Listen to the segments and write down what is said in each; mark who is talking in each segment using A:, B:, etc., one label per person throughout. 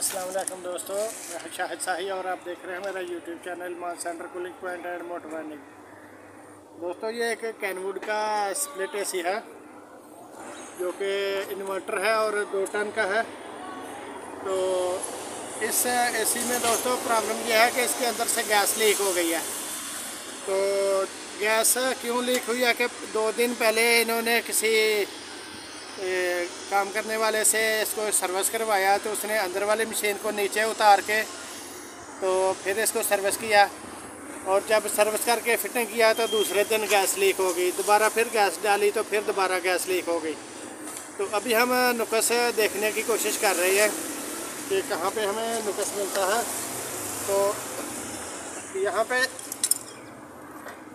A: अस्सलाम वालेकुम दोस्तों, मैं शाहिद शाही और आप देख रहे हैं मेरा यूट्यूब चैनल मान centre cooling point and motor winding. दोस्तों ये एक कैनवुड का स्प्लिट एसी है जो कि इन्वर्टर है और 2 टन का है। तो इस एसी में दोस्तों प्रॉब्लम यह है कि इसके अंदर से गैस लीक हो गई है। तो गैस क्यों लीक हुई है कि 2 दिन पहले इन्होंने किसी काम करने वाले से इसको सर्विस करवाया, तो उसने अंदर वाली मशीन को नीचे उतार के तो फिर इसको सर्विस किया, और जब सर्विस करके फिटिंग किया तो दूसरे दिन गैस लीक हो गई। दोबारा फिर गैस डाली तो फिर दोबारा गैस लीक हो गई। तो अभी हम नुक्स देखने की कोशिश कर रहे हैं कि कहाँ पे हमें नुक्स मिलता है। तो यहाँ पे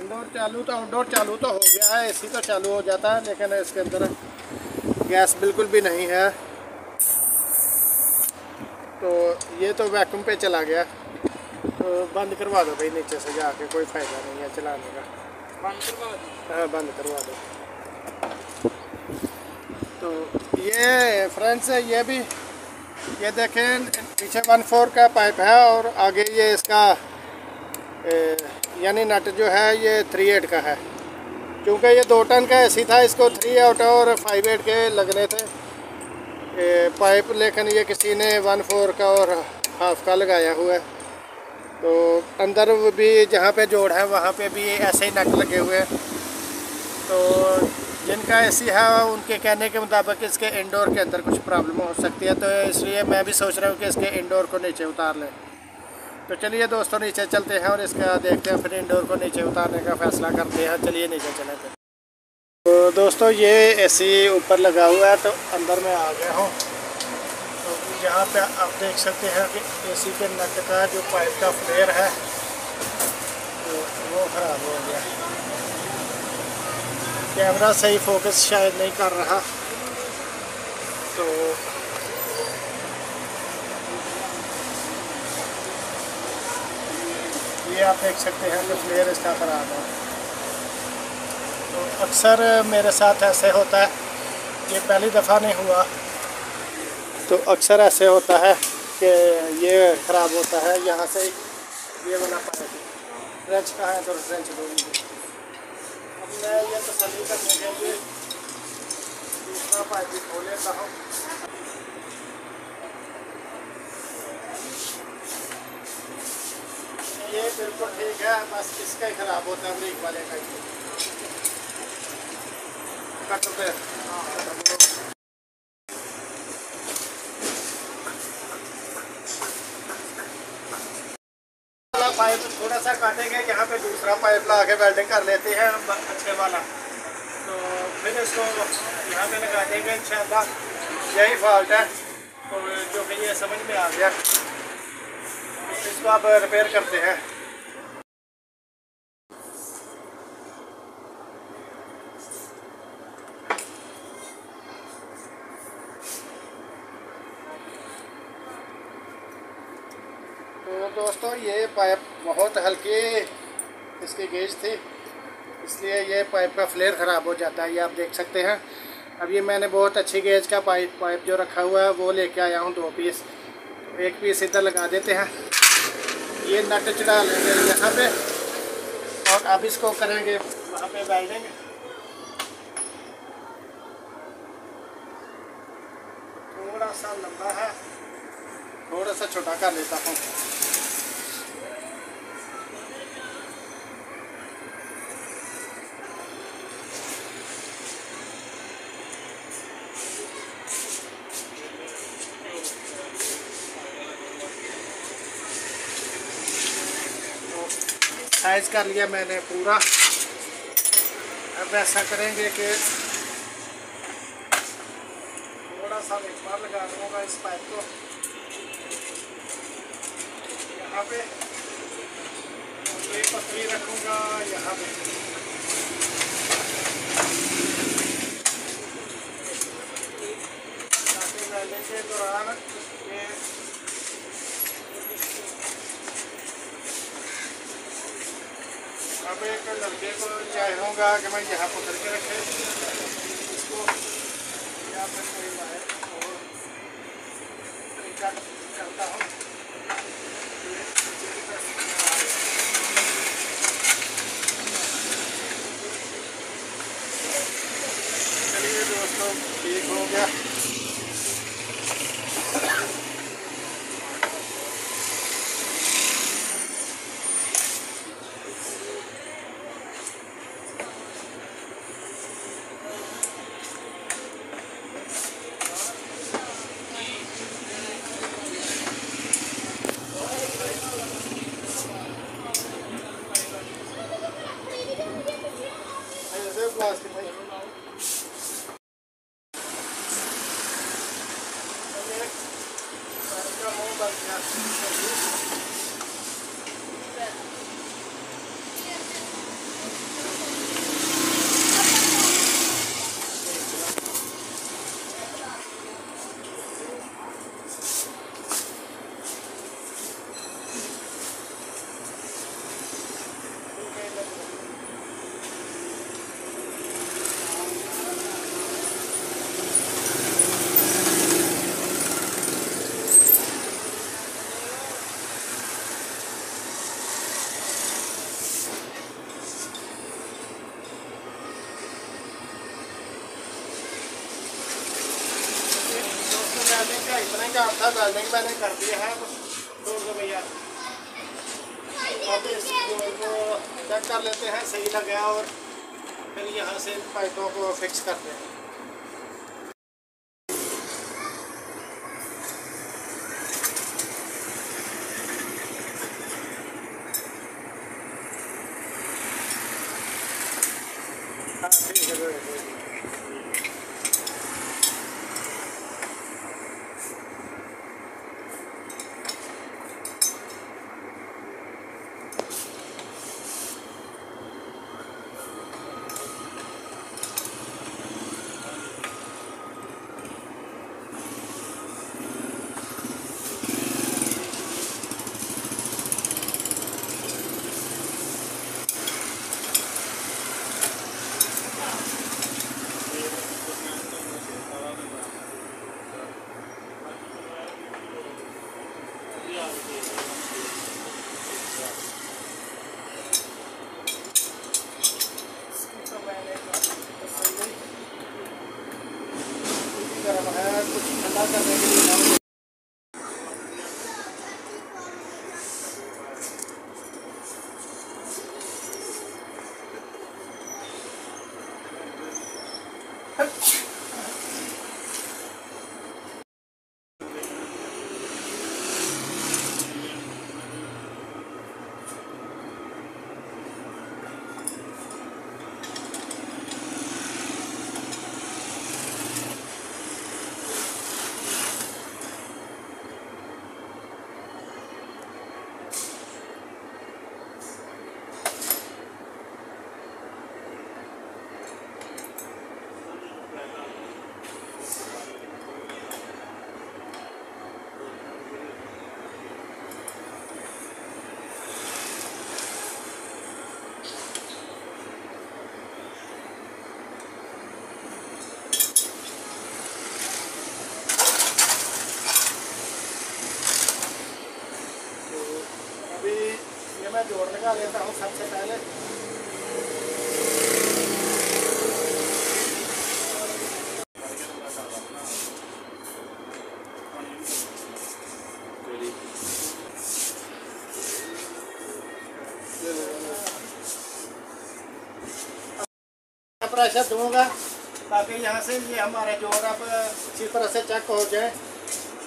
A: इंडोर चालू तो आउटडोर चालू तो हो गया है, एसी तो चालू हो जाता है, लेकिन इसके अंदर गैस बिल्कुल भी नहीं है। तो ये तो वैक्यूम पे चला गया, तो बंद करवा दो भाई नीचे से जाके, कोई फ़ायदा नहीं है चलाने का। बंद करवा दो। हाँ बंद करवा दो। तो ये फ्रेंड्स ये भी ये देखें, पीछे 1/4 का पाइप है और आगे ये इसका यानी नट जो है ये 3/8 का है। क्योंकि ये 2 टन का एसी था, इसको 3/8 और 5/8 के लगने थे पाइप, लेकिन ये किसी ने 1/4 का और हाफ का लगाया हुआ है। तो अंदर भी जहाँ पे जोड़ है वहाँ पे भी ऐसे ही नट लगे हुए हैं। तो जिनका एसी है उनके कहने के मुताबिक इसके इंडोर के अंदर कुछ प्रॉब्लम हो सकती है, तो इसलिए मैं भी सोच रहा हूँ कि इसके इंडोर को नीचे उतार लें। तो चलिए दोस्तों नीचे चलते हैं और इसका देखते हैं, फिर इंडोर को नीचे उतारने का फैसला करते हैं। चलिए नीचे चलें फिर। तो दोस्तों ये एसी ऊपर लगा हुआ है, तो अंदर मैं आ गया हूँ। तो यहाँ पे आप देख सकते हैं कि एसी के नट का जो पाइप का फ्लेयर है तो वो ख़राब हो गया। कैमरा सही फोकस शायद नहीं कर रहा। तो ये आप देख सकते हैं कि फ्लेयर इसका ख़राब है। तो अक्सर मेरे साथ ऐसे होता है, ये पहली दफ़ा नहीं हुआ, तो अक्सर ऐसे होता है कि ये ख़राब होता है। यहाँ से ये वाला पाइप रेंच का है तो रेंच दूँगी। अब मैं ये तसल्ली करने के लिए दूसरा पाइप भी खोल लेता हूँ। ये बिल्कुल ठीक है, बस इसका ही ख़राब होता है, ब्रेक वाले का ही। पाइप थोड़ा सा काटेंगे, यहाँ पे दूसरा पाइप ला के वेल्डिंग कर लेते हैं अच्छे वाला। तो फिर इसको यहाँ पे लगा देंगे इंशाल्लाह। यही फॉल्ट है तो जो कि ये समझ में आ गया, इसको आप रिपेयर करते हैं। तो दोस्तों ये पाइप बहुत हल्की इसकी गेज थी, इसलिए ये पाइप का फ्लेयर ख़राब हो जाता है। ये आप देख सकते हैं। अब ये मैंने बहुत अच्छी गेज का पाइप जो रखा हुआ है वो लेके आया हूँ 2 पीस। तो 1 पीस इधर लगा देते हैं, ये नट चढ़ा लेंगे यहाँ पे, और अब इसको करेंगे वहाँ पे वेल्डिंग। थोड़ा सा लंबा है, थोड़ा सा छोटा कर लेता हूँ। साइज कर लिया मैंने पूरा। अब ऐसा करेंगे कि थोड़ा सा एक बार लगा दूँगा इस पाइप को यहाँ पे, एक पतली रखूँगा यहाँ पे। ताकि वेल्डिंग के दौरान ये अब एक लड़के को चाहूँगा कि मैं यहाँ पकड़ के रखे इसको, या फिर कोई वायर और तरीका करता हूँ। चलिए दोस्तों, ठीक हो गया। प्लास्टिक में इतना ही काम था। वेल्डिंग मैंने कर दिया है 200 भैया। अब इस जोड़ को चेक कर लेते हैं सही लगा और फिर यहाँ से पाइपों को फिक्स करते हैं। हाँ ठीक है। गर्म है, कुछ ठंडा करने के लिए मैं जोड़ लगा लेता हूँ सबसे पहले। प्रेशर दूंगा ताकि यहाँ से ये हमारे जोड़ अब अच्छी तरह से चेक हो जाए,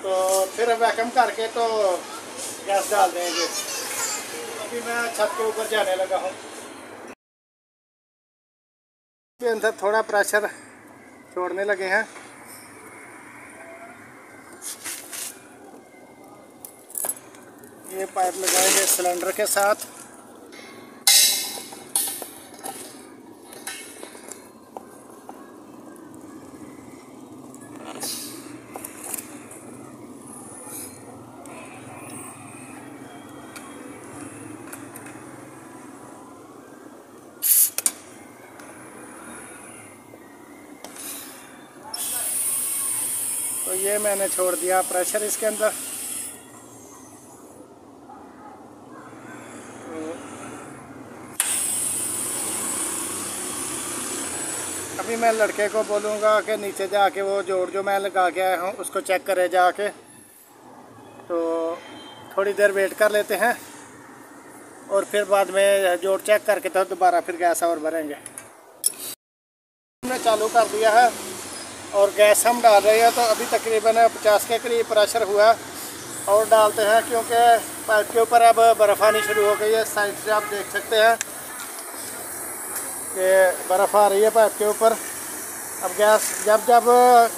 A: तो फिर वैक्यूम करके तो गैस डाल देंगे। अभी मैं छत के ऊपर जाने लगा हूँ। अंदर थोड़ा प्रेशर छोड़ने लगे हैं। ये पाइप लगाएंगे सिलेंडर के साथ। तो ये मैंने छोड़ दिया प्रेशर इसके अंदर। भी मैं लड़के को बोलूँगा कि नीचे जाके वो जोड़ जो मैं लगा के आया हूँ उसको चेक करे जाके। तो थोड़ी देर वेट कर लेते हैं और फिर बाद में जोड़ चेक करके तो दोबारा फिर गैस और भरेंगे। हमने चालू कर दिया है और गैस हम डाल रहे हैं। तो अभी तकरीबन 50 के करीब प्रेशर हुआ और डालते हैं, क्योंकि पाइप के ऊपर अब बर्फ़ आनी शुरू हो गई है। साइड से आप देख सकते हैं कि बर्फ़ आ रही है पाइप के ऊपर। अब जब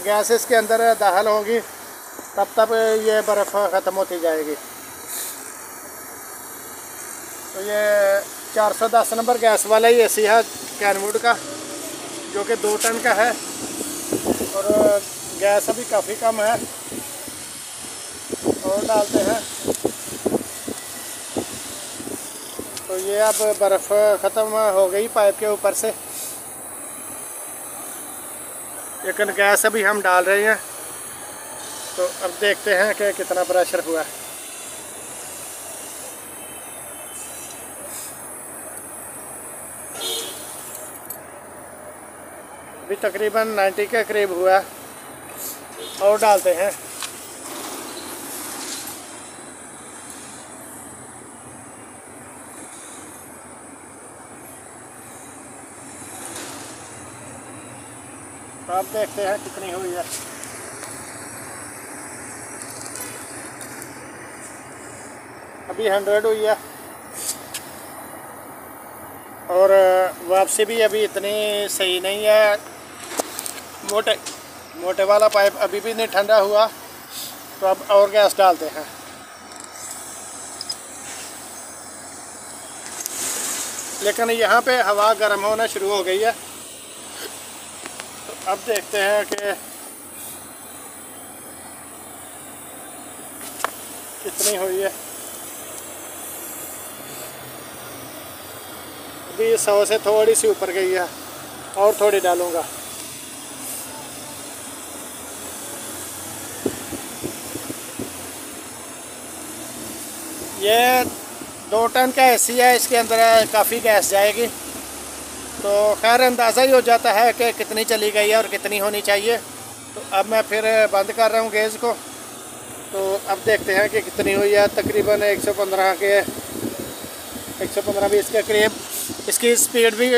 A: गैस इसके अंदर दाखिल होगी तब ये बर्फ़ ख़त्म होती जाएगी। तो ये 410 नंबर गैस वाला ही एसी है कैनवुड का, जो कि 2 टन का है और गैस अभी काफ़ी कम है। और डालते हैं तो ये अब बर्फ़ ख़त्म हो गई पाइप के ऊपर से, लेकिन गैस अभी हम डाल रहे हैं। तो अब देखते हैं कि कितना प्रेशर हुआ। अभी तकरीबन 90 के करीब हुआ और डालते हैं। तो आप देखते हैं कितनी हुई है। अभी 100 हुई है और वापसी भी अभी इतनी सही नहीं है। मोटे वाला पाइप अभी भी नहीं ठंडा हुआ, तो अब और गैस डालते हैं। लेकिन यहाँ पे हवा गर्म होना शुरू हो गई है। तो अब देखते हैं कि कितनी हुई है। अभी 100 से थोड़ी सी ऊपर गई है और थोड़ी डालूँगा। ये 2 टन का एसी है, इसके अंदर काफ़ी गैस जाएगी। तो खैर अंदाज़ा ही हो जाता है कि कितनी चली गई है और कितनी होनी चाहिए। तो अब मैं फिर बंद कर रहा हूँ गैस को। तो अब देखते हैं कि कितनी हुई है। तकरीबन 115-20 के करीब। इसकी स्पीड भी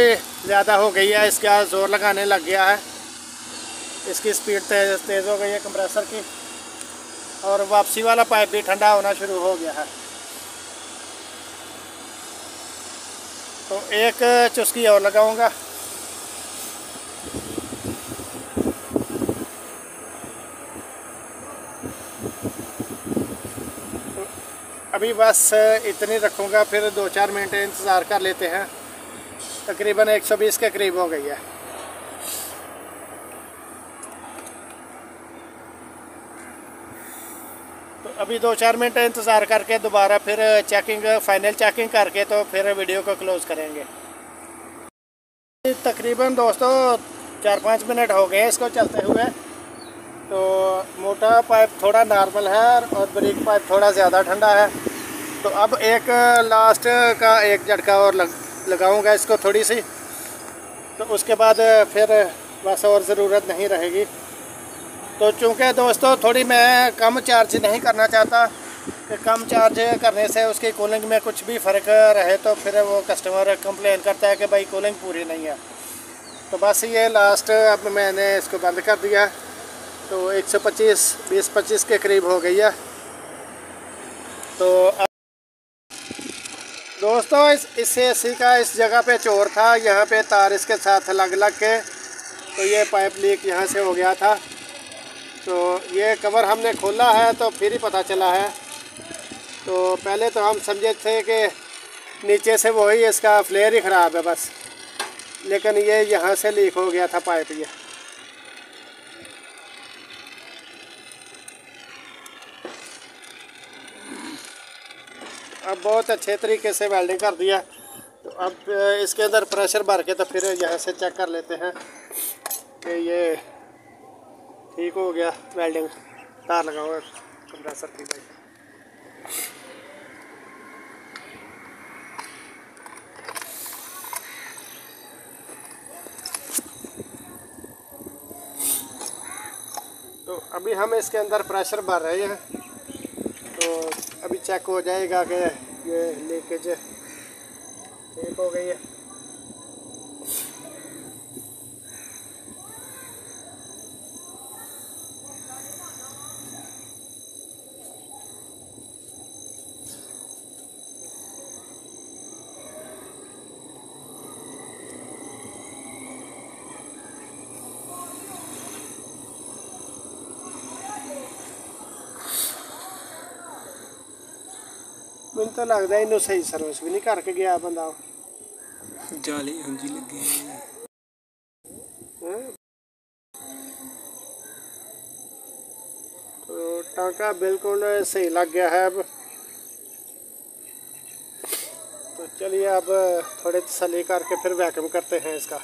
A: ज़्यादा हो गई है, इसका ज़ोर लगाने लग गया है। इसकी स्पीड तेज़ हो गई है कंप्रेसर की, और वापसी वाला पाइप भी ठंडा होना शुरू हो गया है। तो एक चुस्की और लगाऊंगा। तो अभी बस इतनी रखूंगा, फिर 2-4 मिनट इंतज़ार कर लेते हैं। तकरीबन 120 के करीब हो गई है। तो अभी 2-4 मिनट इंतज़ार करके दोबारा फिर फाइनल चेकिंग करके तो फिर वीडियो को क्लोज़ करेंगे। तकरीबन दोस्तों 4-5 मिनट हो गए इसको चलते हुए। तो मोटा पाइप थोड़ा नॉर्मल है और बारीक पाइप थोड़ा ज़्यादा ठंडा है। तो अब एक लास्ट का एक झटका और लगाऊंगा इसको थोड़ी सी। तो उसके बाद फिर बस और ज़रूरत नहीं रहेगी। तो चूँकि दोस्तों थोड़ी मैं कम चार्ज नहीं करना चाहता कि कम चार्ज करने से उसकी कूलिंग में कुछ भी फ़र्क रहे तो फिर वो कस्टमर कंप्लेन करता है कि भाई कूलिंग पूरी नहीं है। तो बस ये लास्ट अब मैंने इसको बंद कर दिया। तो 125-20-25 के करीब हो गई है। तो दोस्तों इस एसी का इस जगह पे चोर था, यहाँ पे तार इसके साथ लग के तो ये पाइप लीक यहाँ से हो गया था। तो ये कवर हमने खोला है तो फिर ही पता चला है। तो पहले तो हम समझे थे कि नीचे से वही इसका फ्लेयर ही ख़राब है बस, लेकिन ये यहाँ से लीक हो गया था पाइप। ये अब बहुत अच्छे तरीके से वेल्डिंग कर दिया। तो अब इसके अंदर प्रेशर भर के तो फिर यहाँ से चेक कर लेते हैं कि ये ठीक हो गया। वेल्डिंग तार लगा हुआ कंप्रेसर की भाई। अभी हम इसके अंदर प्रेशर भर रहे हैं, तो अभी चेक हो जाएगा कि ये लीकेज ठीक हो गई है। मैंने तो लगता है इन्हों सही सर्विस भी नहीं करके गया बंदा।
B: जाली हंजी लगी
A: तो टांका बिल्कुल सही लग गया है अब। तो चलिए अब थोड़े तसल्ली करके फिर वैक्यूम करते हैं इसका।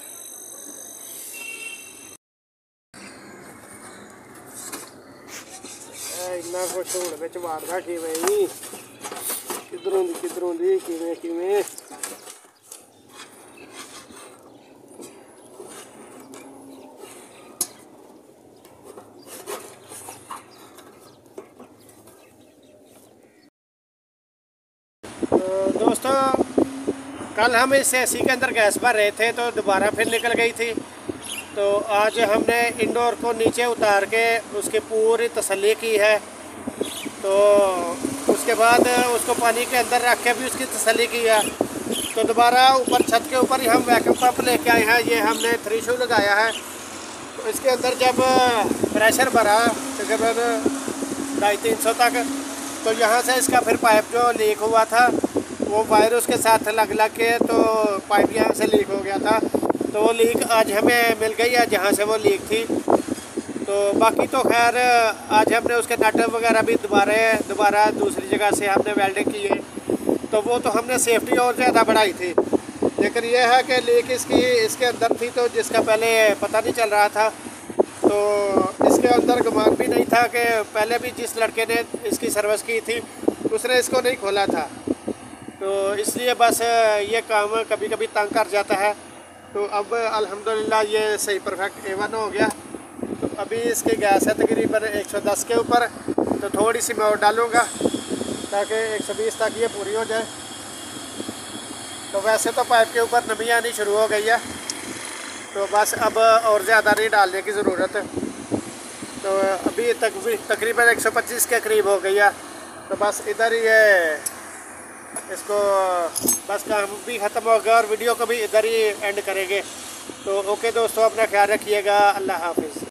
A: इन्ना कुछ हूँ बिच मारदा किवें किधरों दी किवें तो दोस्तों, कल हम इस एसी के अंदर गैस भर रहे थे तो दोबारा फिर निकल गई थी। तो आज हमने इंडोर को नीचे उतार के उसकी पूरी तसल्ली की है। तो उसके बाद उसको पानी के अंदर रख के भी उसकी तसल्ली की है। तो दोबारा ऊपर छत के ऊपर ही हम वैक्यूम पंप लेके आए हैं। ये हमने 3 शू लगाया है। तो इसके अंदर जब प्रेशर भरा तकरीबन 250-300 तक, तो यहाँ से इसका फिर पाइप जो लीक हुआ था वो वायर उसके साथ लग के तो पाइप यहाँ से लीक हो गया था। तो वो लीक आज हमें मिल गई है जहाँ से वो लीक थी। तो बाकी तो खैर आज हमने उसके नट वगैरह भी दोबारा दूसरी जगह से हमने वेल्डिंग की है। तो वो तो हमने सेफ्टी और ज़्यादा बढ़ाई थी। लेकिन यह है कि लीक इसके अंदर थी, तो जिसका पहले पता नहीं चल रहा था। तो इसके अंदर गुमान भी नहीं था कि पहले भी जिस लड़के ने इसकी सर्विस की थी उसने इसको नहीं खोला था। तो इसलिए बस ये काम कभी कभी तंग कर जाता है। तो अब अल्हम्दुलिल्लाह ये सही परफेक्ट A1 हो गया। तो अभी इसकी गैस है तकरीबन 110 के ऊपर। तो थोड़ी सी मैं और डालूँगा ताकि 120 तक ये पूरी हो जाए। तो वैसे तो पाइप के ऊपर नमी आनी शुरू हो गई है, तो बस अब और ज़्यादा नहीं डालने की ज़रूरत है। तो अभी तकरीबन 125 के करीब हो गई है। तो बस इधर ही है, इसको बस काम भी ख़त्म हो गया और वीडियो को भी इधर ही एंड करेंगे। तो ओके दोस्तों, अपना ख्याल रखिएगा। अल्लाह हाफिज़।